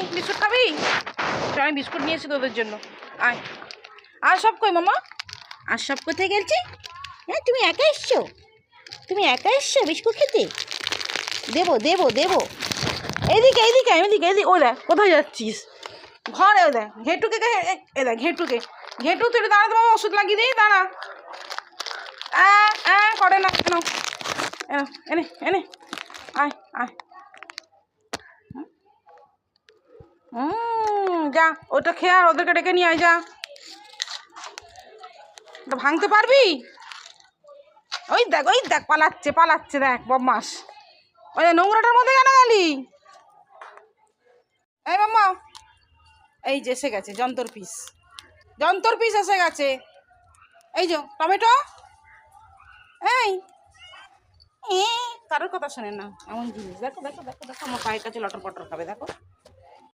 আয় বিস্কুট খাবি? আমি বিস্কুট নিয়েছি তোদের জন্য, আয়। আর সব কই মামা? আর সব কোথায় গেছে? হ্যাঁ, তুমি একা এসছো? তুমি একা এসছো বিস্কুট খেতে? দেবো দেবো দেবো। এইদিকে এইদিকে এইদিকে এইদিকে। ওই দেখ কোথায় যাচ্ছিস? ঘরে ওই দেখ ঘেটুকে, এ দেখ ঘেটুকে। ঘেটু তুই দাঁড়া, তোমার ওষুধ লাগিয়ে দিই, দাঁড়া। করে না কেন? এনে এনে আয় আয়। যা ওটা খেয়ে আর ওদেরকে ডেকে নিয়ে আয়, যা। ওটা ভাঙতে পারবি? ওই দেখ পালাচ্ছে পালাচ্ছে, দেখ বদমাস। ওই নোংরাটার মধ্যে কেন গেলি? এই মাম্মা, এই যে এসে গেছে যন্তর পিস, যন্তর পিস এসে গেছে। এই যে টমেটো। এই কারোর কথা শোনে না এমন জিনিস। দেখো দেখো দেখো দেখো, আমার পায়ের কাছে লটর পটর খাবে, দেখো।